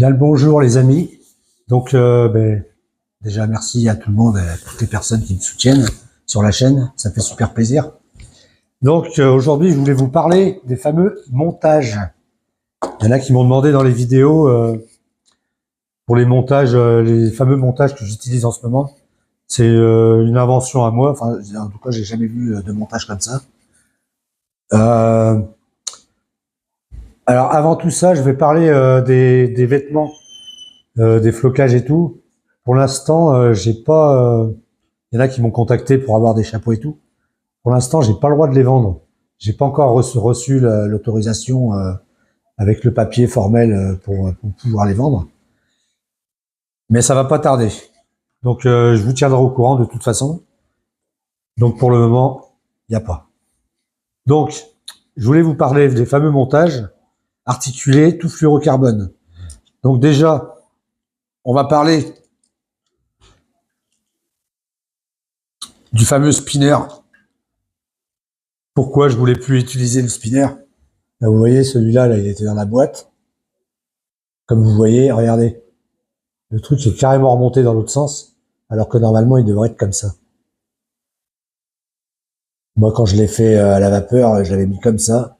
Bien le bonjour les amis. Donc déjà merci à tout le monde, à toutes les personnes qui me soutiennent sur la chaîne, ça fait super plaisir. Donc aujourd'hui je voulais vous parler des fameux montages. Il y en a qui m'ont demandé dans les vidéos pour les montages, les fameux montages que j'utilise en ce moment. C'est une invention à moi, enfin en tout cas j'ai jamais vu de montage comme ça. Alors avant tout ça je vais parler des vêtements. Des flocages et tout. Pour l'instant, j'ai pas. Il y en a qui m'ont contacté pour avoir des chapeaux et tout. Pour l'instant, j'ai pas le droit de les vendre. J'ai pas encore reçu l'autorisation avec le papier formel pour pouvoir les vendre. Mais ça va pas tarder. Donc, je vous tiendrai au courant de toute façon. Donc, pour le moment, il n'y a pas. Donc, je voulais vous parler des fameux montages articulés tout fluorocarbone. Donc déjà, on va parler du fameux spinner. Pourquoi je voulais plus utiliser le spinner? Là, vous voyez, celui-là, là, il était dans la boîte. Comme vous voyez, regardez. Le truc est carrément remonté dans l'autre sens, alors que normalement, il devrait être comme ça. Moi, quand je l'ai fait à la vapeur, je l'avais mis comme ça.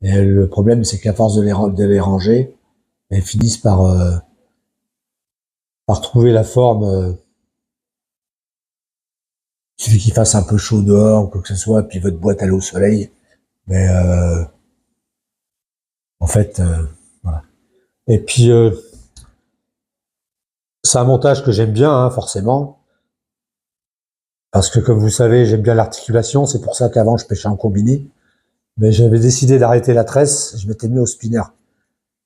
Et le problème, c'est qu'à force de les ranger, elles finissent par trouver la forme. Il suffit qu'il fasse un peu chaud dehors ou quoi que ce soit, puis votre boîte elle est au soleil. Mais en fait, voilà. Et puis, c'est un montage que j'aime bien, hein, forcément. Parce que comme vous savez, j'aime bien l'articulation. C'est pour ça qu'avant, je pêchais en combiné. Mais j'avais décidé d'arrêter la tresse. Je m'étais mis au spinner.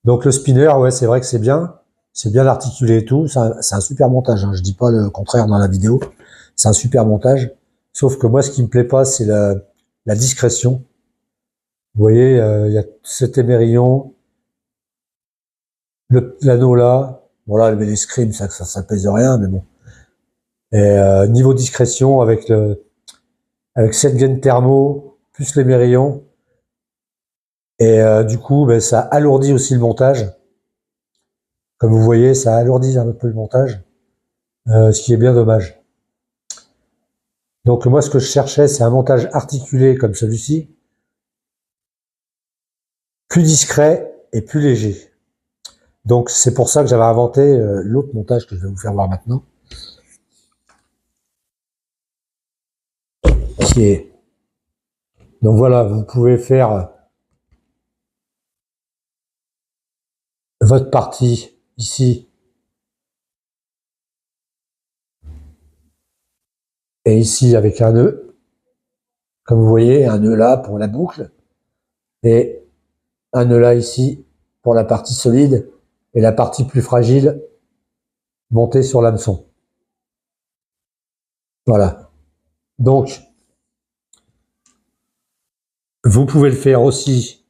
Donc le spinner, ouais, c'est vrai que c'est bien. C'est bien articulé et tout. C'est un super montage. Hein. Je dis pas le contraire dans la vidéo. C'est un super montage. Sauf que moi, ce qui me plaît pas, c'est la discrétion. Vous voyez, il y a cet émerillon, l'anneau là. Bon là, les scrims, ça pèse rien, mais bon. Et niveau discrétion, avec cette gaine thermo, plus l'émerillon. Et du coup, ben, ça alourdit aussi le montage. Comme vous voyez, ça alourdit un peu le montage, ce qui est bien dommage. Donc moi, ce que je cherchais, c'est un montage articulé comme celui-ci, plus discret et plus léger. Donc c'est pour ça que j'avais inventé l'autre montage que je vais vous faire voir maintenant. Qui est... Donc voilà, vous pouvez faire votre partie ici et ici avec un nœud. Comme vous voyez, un nœud là pour la boucle et un nœud là ici pour la partie solide et la partie plus fragile montée sur l'hameçon. Voilà. Donc, vous pouvez le faire aussi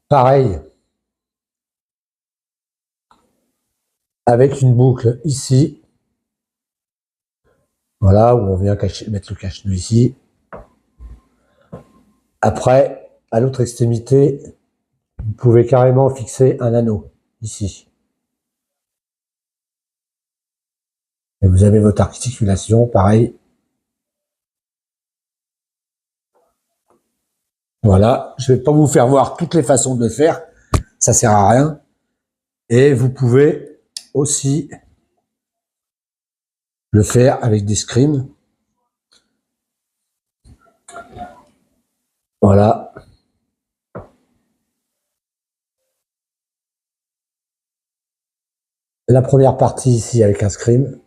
pareil avec une boucle ici. Voilà, où on vient mettre le cache-nœud ici. Après, à l'autre extrémité, vous pouvez carrément fixer un anneau ici. Et vous avez votre articulation, pareil. Voilà, je ne vais pas vous faire voir toutes les façons de le faire, ça sert à rien. Et vous pouvez aussi le faire avec des scrims. Voilà. La première partie ici avec un scrim.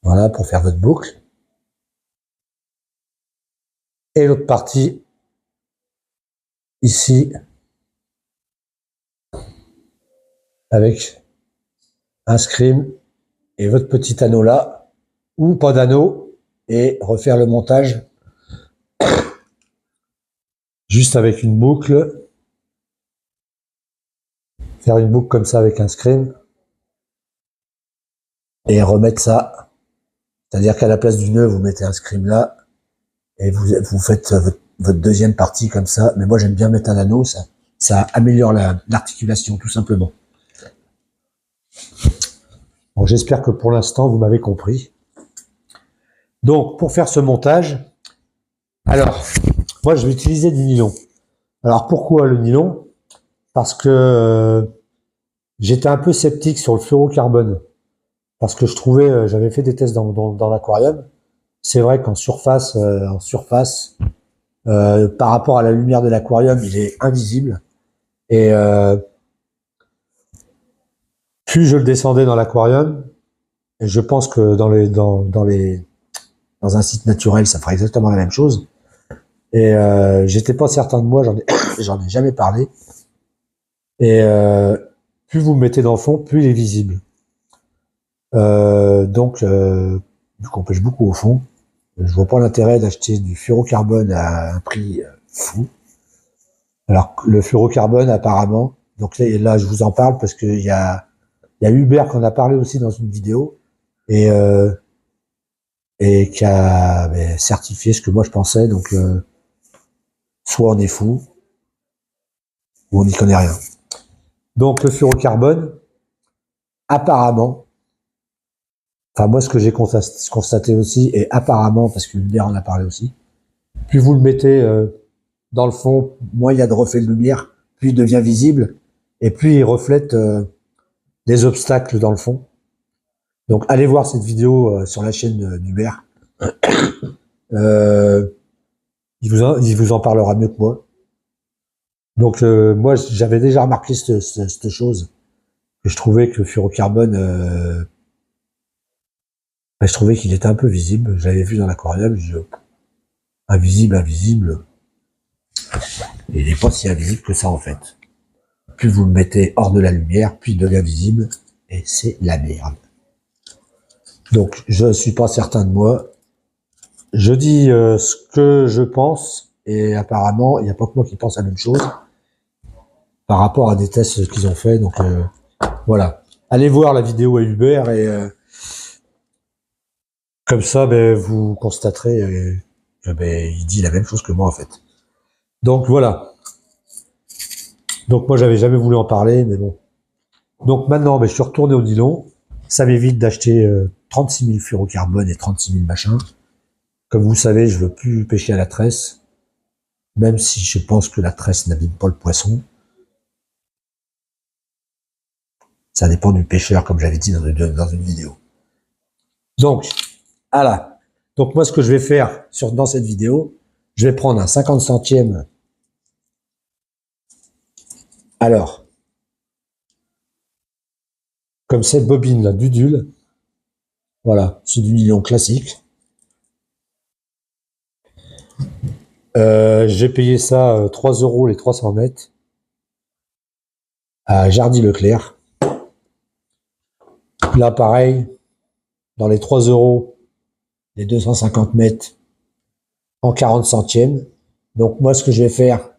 Voilà, pour faire votre boucle. Et l'autre partie ici avec un scrim et votre petit anneau là, ou pas d'anneau, et refaire le montage juste avec une boucle. Faire une boucle comme ça avec un scrim et remettre ça. C'est-à-dire qu'à la place du nœud, vous mettez un scrim là et vous faites votre deuxième partie comme ça. Mais moi, j'aime bien mettre un anneau, ça améliore l'articulation, tout simplement. Bon, j'espère que pour l'instant, vous m'avez compris. Donc, pour faire ce montage, alors, moi, je vais utiliser du nylon. Alors, pourquoi le nylon? Parce que j'étais un peu sceptique sur le fluorocarbone. Parce que je trouvais, j'avais fait des tests dans l'aquarium. C'est vrai qu'en surface, par rapport à la lumière de l'aquarium, il est invisible. Et plus je le descendais dans l'aquarium, et je pense que dans un site naturel, ça fera exactement la même chose. Et j'étais pas certain de moi, j'en ai jamais parlé. Et plus vous me mettez dans le fond, plus il est visible. Donc, vu qu'on pêche beaucoup au fond, je vois pas l'intérêt d'acheter du fluorocarbone à un prix fou. Alors, le fluorocarbone, apparemment, donc là, je vous en parle parce qu'il y a Hubert qui en a parlé aussi dans une vidéo et qui a certifié ce que moi je pensais. Donc, soit on est fou, ou on n'y connaît rien. Donc, le fluorocarbone, apparemment, enfin moi ce que j'ai constaté aussi, et apparemment, parce que Hubert en a parlé aussi, plus vous le mettez dans le fond, moins il y a de reflets de lumière, plus il devient visible, et plus il reflète des obstacles dans le fond. Donc allez voir cette vidéo sur la chaîne d'Hubert. Il vous en parlera mieux que moi. Donc moi j'avais déjà remarqué cette chose, que je trouvais que le fluorocarbone, je trouvais qu'il était un peu visible. J'avais vu dans l'aquarium, je dis invisible. Il n'est pas si invisible que ça en fait. Plus vous le mettez hors de la lumière, plus il devient visible, et c'est la merde. Donc je suis pas certain de moi. Je dis ce que je pense, et apparemment il n'y a pas que moi qui pense la même chose par rapport à des tests qu'ils ont fait. Donc voilà. Allez voir la vidéo à Hubert et comme ça, vous constaterez que il dit la même chose que moi en fait. Donc voilà. Donc moi j'avais jamais voulu en parler, mais bon. Donc maintenant, je suis retourné au nylon. Ça m'évite d'acheter 36 000 fluorocarbone et 36 000 machins. Comme vous savez, je veux plus pêcher à la tresse, même si je pense que la tresse n'abîme pas le poisson. Ça dépend du pêcheur, comme j'avais dit dans une vidéo. Donc, voilà. Donc moi, ce que je vais faire dans cette vidéo, je vais prendre un 50 centièmes. Alors, comme cette bobine là, d'Udul. Voilà, c'est du nylon classique. J'ai payé ça 3 € les 300 mètres à Jardy-Leclerc. Là, pareil, dans les 3 € les 250 mètres en 40 centièmes. Donc moi, ce que je vais faire,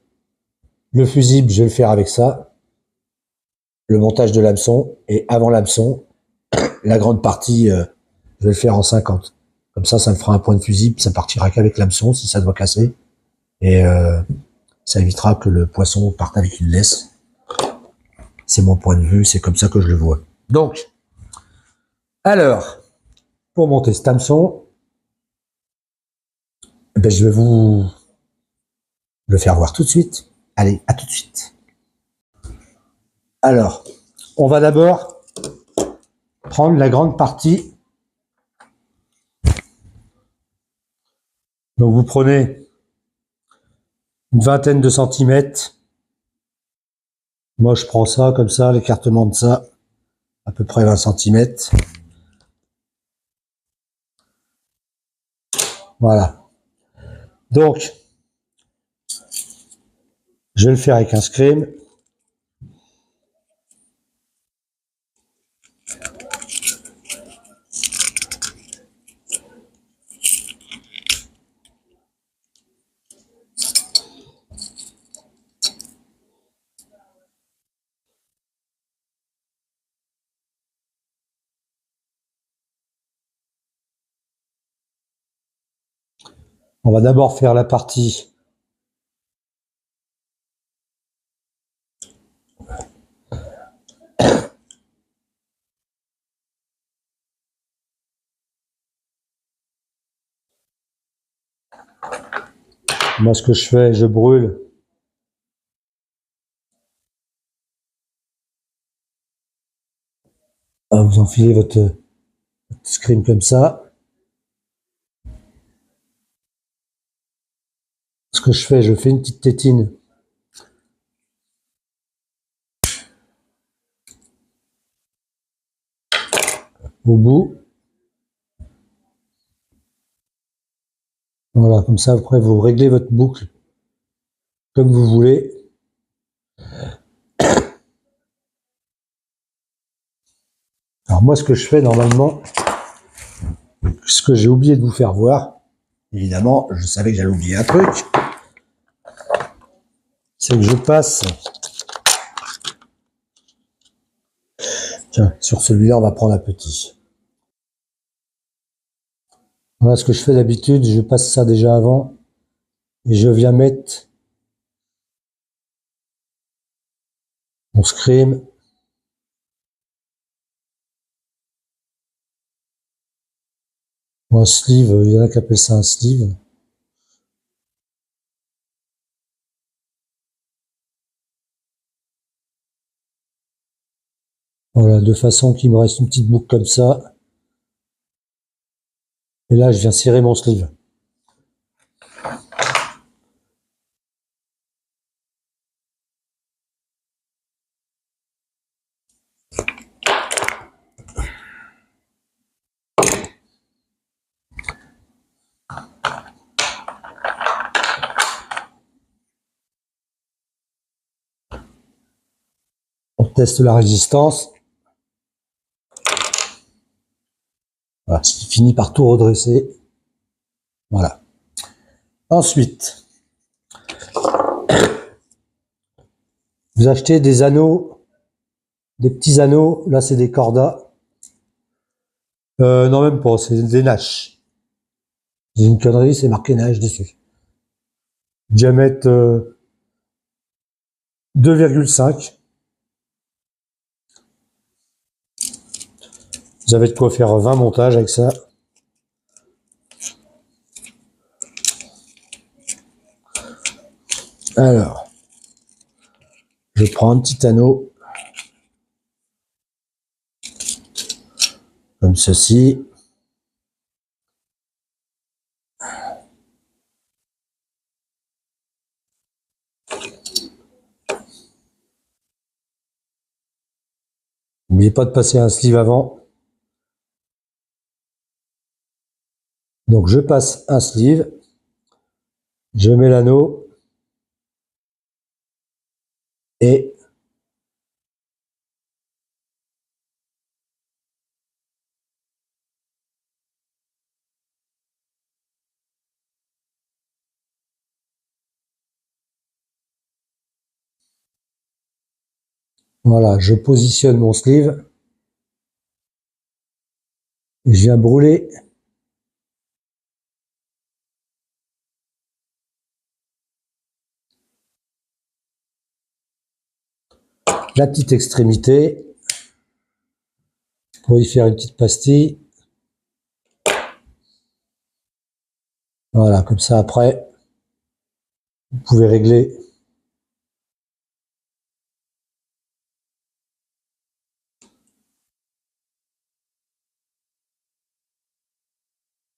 le fusible, je vais le faire avec ça. Le montage de l'hameçon. Et avant l'hameçon, la grande partie, je vais le faire en 50. Comme ça me fera un point de fusible. Ça partira qu'avec l'hameçon si ça doit casser. Et ça évitera que le poisson parte avec une laisse. C'est mon point de vue, c'est comme ça que je le vois. Donc, alors, pour monter cet hameçon, je vais vous le faire voir tout de suite. Allez, à tout de suite. Alors, on va d'abord prendre la grande partie. Donc, vous prenez une vingtaine de centimètres. Moi, je prends ça comme ça, l'écartement de ça, à peu près 20 centimètres. Voilà. Donc, je vais le faire avec un scream. On va d'abord faire la partie Moi, ce que je fais, je brûle. Vous enfilez votre screen comme ça. Ce que je fais une petite tétine au bout. Voilà, comme ça, après, vous réglez votre boucle comme vous voulez. Alors moi, ce que je fais normalement, ce que j'ai oublié de vous faire voir, évidemment, je savais que j'allais oublier un truc, c'est que je passe, tiens, sur celui-là, on va prendre un petit. Voilà ce que je fais d'habitude, je passe ça déjà avant, et je viens mettre mon scream ou un sleeve, il y en a qui appellent ça un sleeve. Voilà, de façon qu'il me reste une petite boucle comme ça. Et là, je viens serrer mon sleeve. On teste la résistance. Voilà, ce qui finit par tout redresser. Voilà. Ensuite, vous achetez des anneaux, des petits anneaux. Là, c'est des cordas. Non, même pas, c'est des Nash. C'est une connerie, c'est marqué Nash dessus. Diamètre 2,5. Vous avez de quoi faire 20 montages avec ça. Alors, je prends un petit anneau, comme ceci. N'oubliez pas de passer un sleeve avant. Donc je passe un sleeve, je mets l'anneau et voilà, je positionne mon sleeve et je viens brûler la petite extrémité pour y faire une petite pastille. Voilà, comme ça après, vous pouvez régler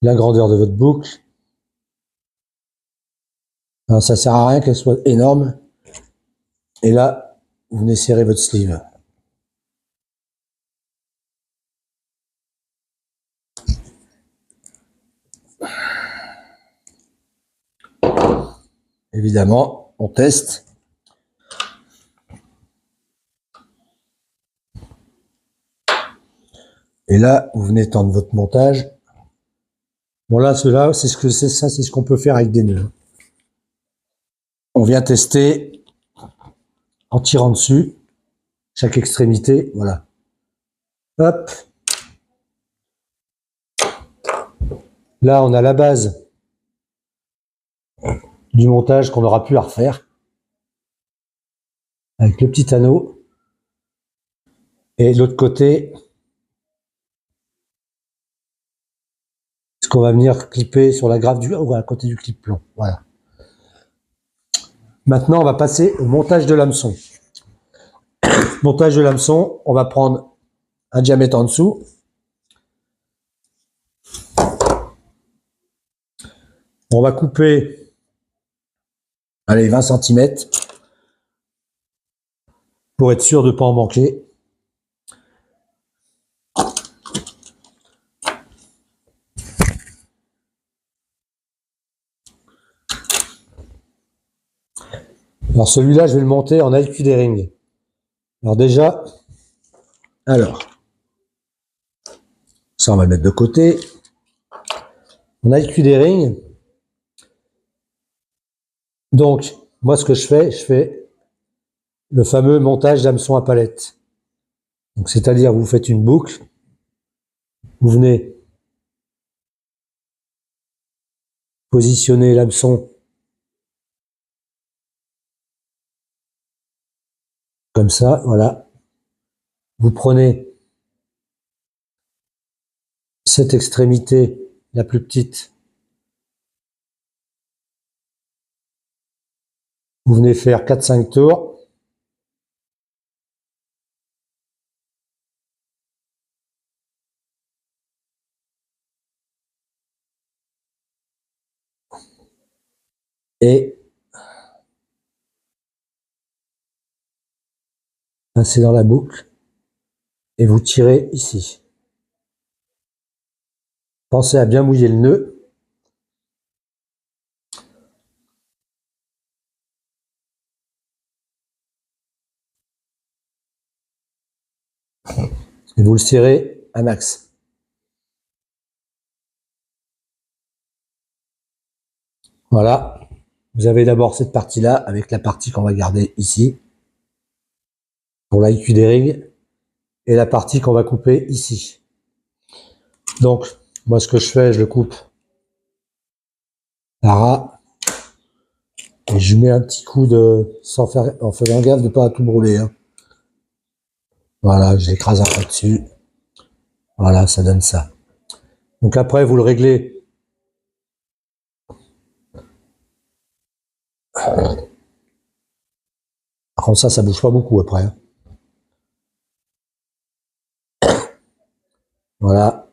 la grandeur de votre boucle. Alors, ça sert à rien qu'elle soit énorme. Et là, vous venez serrer votre sleeve. Évidemment, on teste. Et là, vous venez tendre votre montage. Bon là, cela, c'est ce que c'est ça, c'est ce qu'on peut faire avec des nœuds. On vient tester en tirant dessus chaque extrémité, voilà. Hop. Là, on a la base du montage qu'on aura pu à refaire avec le petit anneau. Et de l'autre côté, qu'on va venir clipper sur la graffe ou à côté du clip plomb. Voilà. Maintenant, on va passer au montage de l'hameçon. Montage de l'hameçon, on va prendre un diamètre en dessous. On va couper, allez, 20 cm pour être sûr de ne pas en manquer. Alors celui-là, je vais le monter en IQ-Dering. Alors déjà, ça on va le mettre de côté. En IQ-Dering, donc moi ce que je fais le fameux montage d'hameçon à palette. Donc c'est-à-dire vous faites une boucle, vous venez positionner l'hameçon comme ça, voilà. Vous prenez cette extrémité la plus petite, vous venez faire 4-5 tours. Et passez dans la boucle et vous tirez ici. Pensez à bien mouiller le nœud. Et vous le serrez un max. Voilà. Vous avez d'abord cette partie-là avec la partie qu'on va garder ici pour l'IQ-Dering et la partie qu'on va couper ici. Donc, moi ce que je fais, je le coupe à ras et je mets un petit coup de, en faisant gaffe de ne pas tout brûler. Hein. Voilà, je l'écrase un peu dessus. Voilà, ça donne ça. Donc après, vous le réglez. Par contre, ça bouge pas beaucoup après. Hein. Voilà.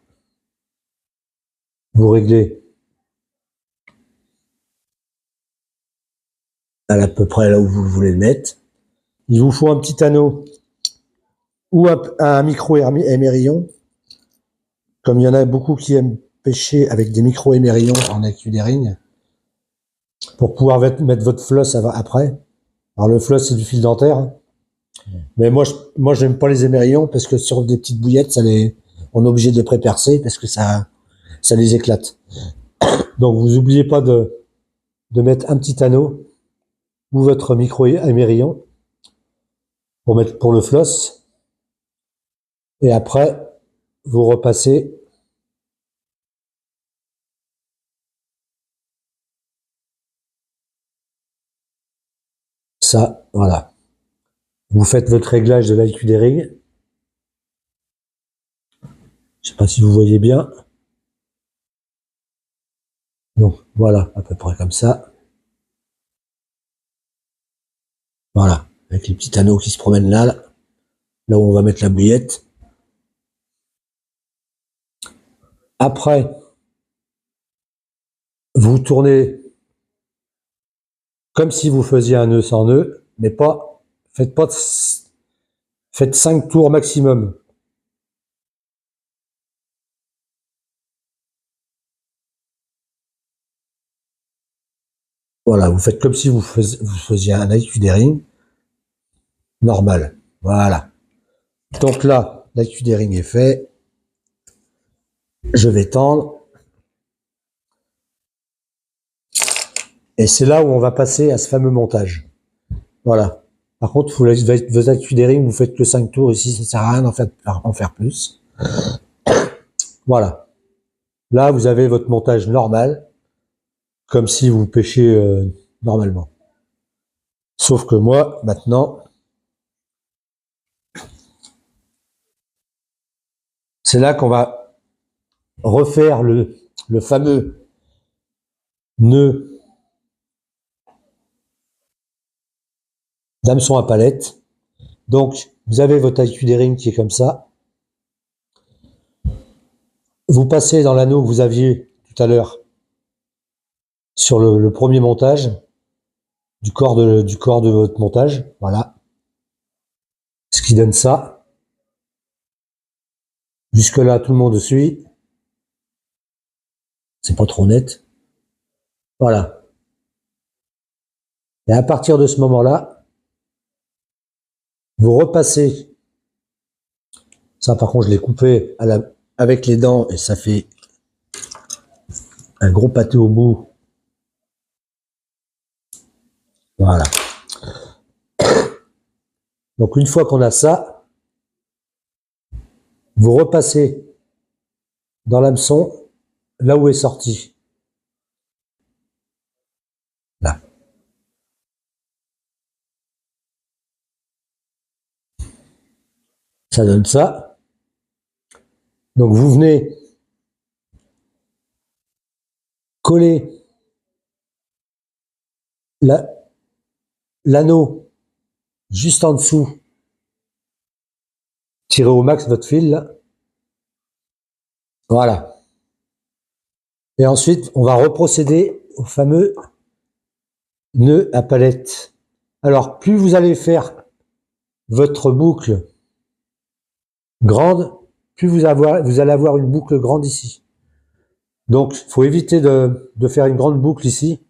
Vous réglez à peu près là où vous voulez le mettre. Il vous faut un petit anneau ou un micro émerillon. Comme il y en a beaucoup qui aiment pêcher avec des micro émerillons en IQ-Dering pour pouvoir mettre votre floss après. Alors le floss c'est du fil dentaire. Mais moi j'aime pas les émerillons parce que sur des petites bouillettes, on est obligé de les pré-percer parce que ça les éclate. Donc vous n'oubliez pas de mettre un petit anneau ou votre micro émerillon pour le floss. Et après, vous repassez ça, voilà. Vous faites votre réglage de l'IQ-Dering. Je sais pas si vous voyez bien. Donc voilà, à peu près comme ça. Voilà, avec les petits anneaux qui se promènent là où on va mettre la bouillette. Après, vous tournez comme si vous faisiez un nœud sans nœud, mais faites 5 tours maximum. Voilà, vous faites comme si vous faisiez un IQ-Dering normal. Voilà. Donc là, l'IQ-Dering est fait. Je vais tendre. Et c'est là où on va passer à ce fameux montage. Voilà. Par contre, vos IQ-Dering, vous faites que 5 tours ici, ça sert à rien d'en faire plus. Voilà. Là, vous avez votre montage normal, comme si vous pêchiez normalement. Sauf que moi, maintenant, c'est là qu'on va refaire le fameux nœud d'hameçon à palette. Donc, vous avez votre aiguille qui est comme ça. Vous passez dans l'anneau que vous aviez tout à l'heure sur le premier montage du corps de votre montage. Voilà. Ce qui donne ça. Jusque là, tout le monde suit. C'est pas trop net. Voilà. Et à partir de ce moment-là, vous repassez. Ça, par contre, je l'ai coupé avec les dents et ça fait un gros pâté au bout. Voilà. Donc, une fois qu'on a ça, vous repassez dans l'hameçon là où est sorti. Là. Ça donne ça. Donc, vous venez coller l'anneau juste en dessous. Tirez au max votre fil, là. Voilà. Et ensuite, on va reprocéder au fameux nœud à palette. Alors, plus vous allez faire votre boucle grande, plus vous allez avoir une boucle grande ici. Donc, il faut éviter de faire une grande boucle ici.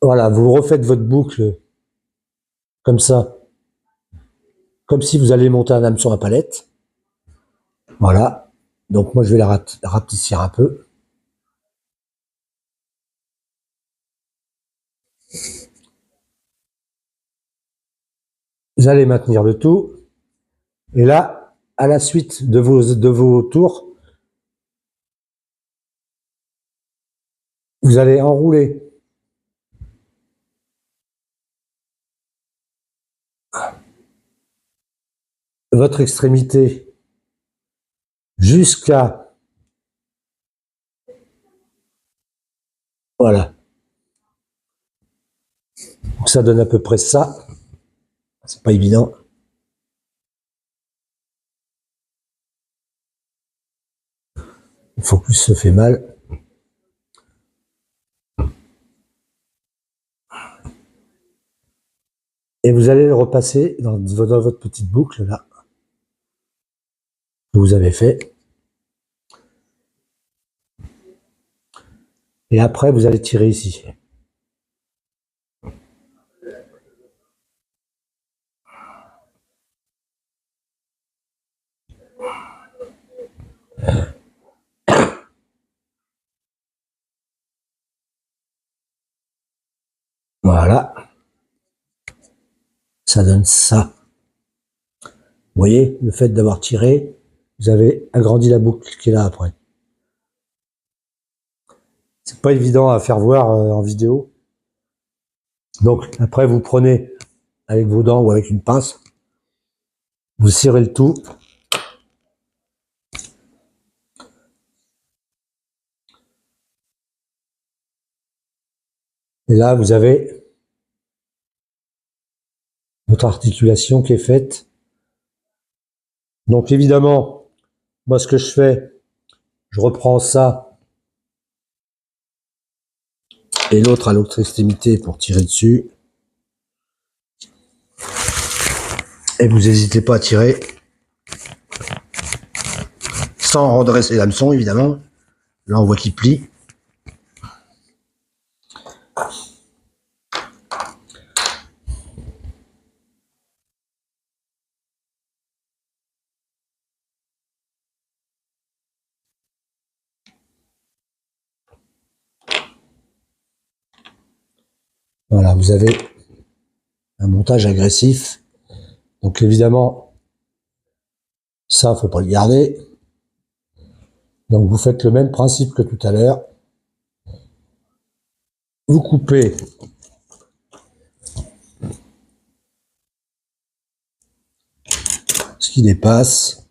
Voilà, vous refaites votre boucle comme ça, comme si vous allez monter un hameçon à palette. Voilà. Donc, moi, je vais la rapetissir un peu. Vous allez maintenir le tout. Et là, à la suite de vos tours, vous allez enrouler votre extrémité jusqu'à, voilà. Donc ça donne à peu près ça. C'est pas évident. Le focus se fait mal. Et vous allez le repasser dans votre petite boucle là que vous avez fait. Et après, vous allez tirer ici. Voilà. Ça donne ça. Vous voyez, le fait d'avoir tiré, vous avez agrandi la boucle qui est là après. C'est pas évident à faire voir en vidéo. Donc après, vous prenez avec vos dents ou avec une pince, vous serrez le tout. Et là, vous avez votre articulation qui est faite. Donc évidemment, moi ce que je fais, je reprends ça et l'autre à l'autre extrémité pour tirer dessus. Et vous n'hésitez pas à tirer sans redresser l'hameçon évidemment. Là on voit qu'il plie. Voilà, vous avez un montage agressif. Donc évidemment, ça, faut pas le garder. Donc vous faites le même principe que tout à l'heure. Vous coupez ce qui dépasse.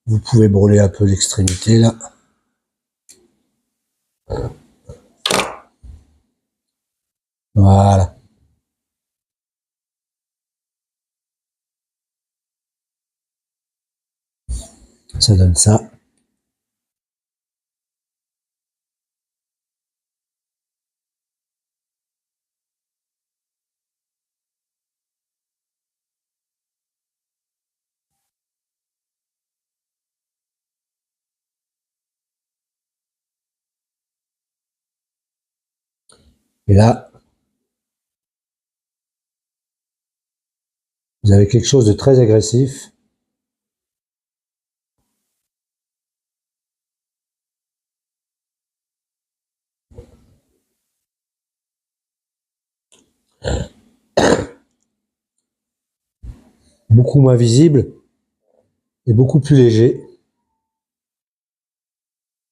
Vous pouvez brûler un peu l'extrémité là. Voilà. Ça donne ça. Et là, vous avez quelque chose de très agressif. Beaucoup moins visible et beaucoup plus léger.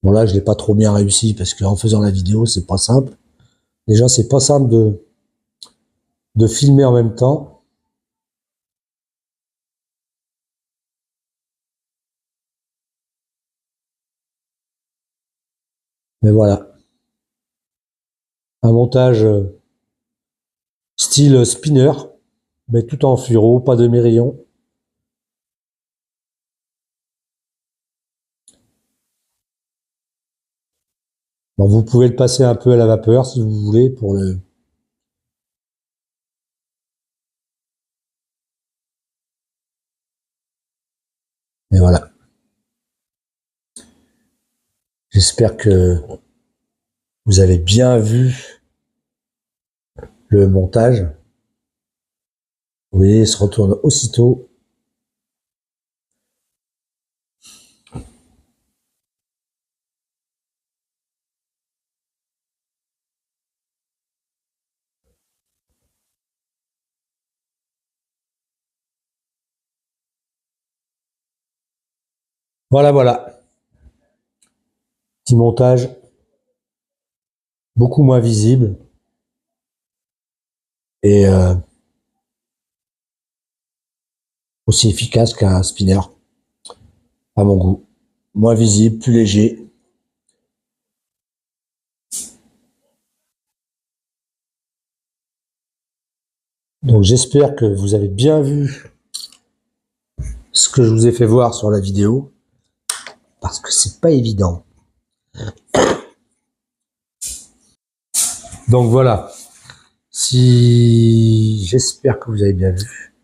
Bon là, je l'ai pas trop bien réussi parce qu'en faisant la vidéo, c'est pas simple. Déjà, c'est pas simple de filmer en même temps. Mais voilà. Un montage style spinner, mais tout en fluoro, pas de mérillon. Bon, vous pouvez le passer un peu à la vapeur si vous voulez pour le... Et voilà. J'espère que vous avez bien vu le montage. Vous voyez, il se retourne aussitôt. Voilà, voilà. Petit montage beaucoup moins visible et aussi efficace qu'un spinner, à mon goût. Moins visible, plus léger. Donc j'espère que vous avez bien vu ce que je vous ai fait voir sur la vidéo, parce que c'est pas évident. Donc voilà. Si j'espère que vous avez bien vu,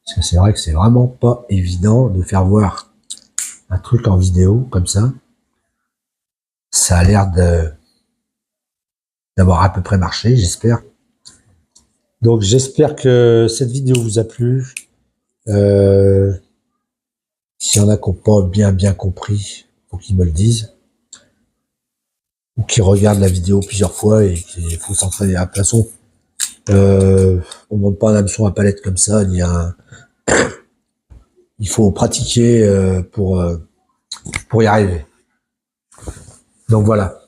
parce que c'est vrai que c'est vraiment pas évident de faire voir un truc en vidéo comme ça. Ça a l'air d'avoir à peu près marché, j'espère. Donc j'espère que cette vidéo vous a plu. S'il y en a qui n'ont pas bien compris, faut qu'ils me le disent. Ou qui regardent la vidéo plusieurs fois et qu'il faut s'entraîner à façon. On ne monte pas un hameçon à palette comme ça, il faut pratiquer pour y arriver. Donc voilà.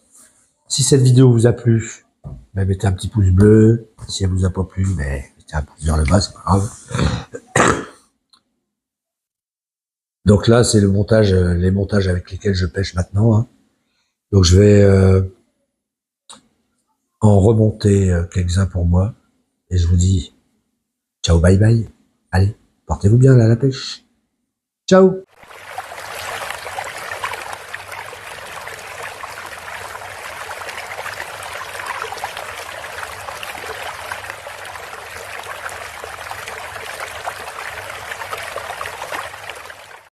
Si cette vidéo vous a plu, ben mettez un petit pouce bleu. Si elle vous a pas plu, ben mettez un pouce vers le bas, c'est pas grave. Donc là, c'est le montage, les montages avec lesquels je pêche maintenant. Hein. Donc je vais en remonter quelques-uns pour moi. Et je vous dis ciao, bye bye. Allez, portez-vous bien là à la pêche. Ciao.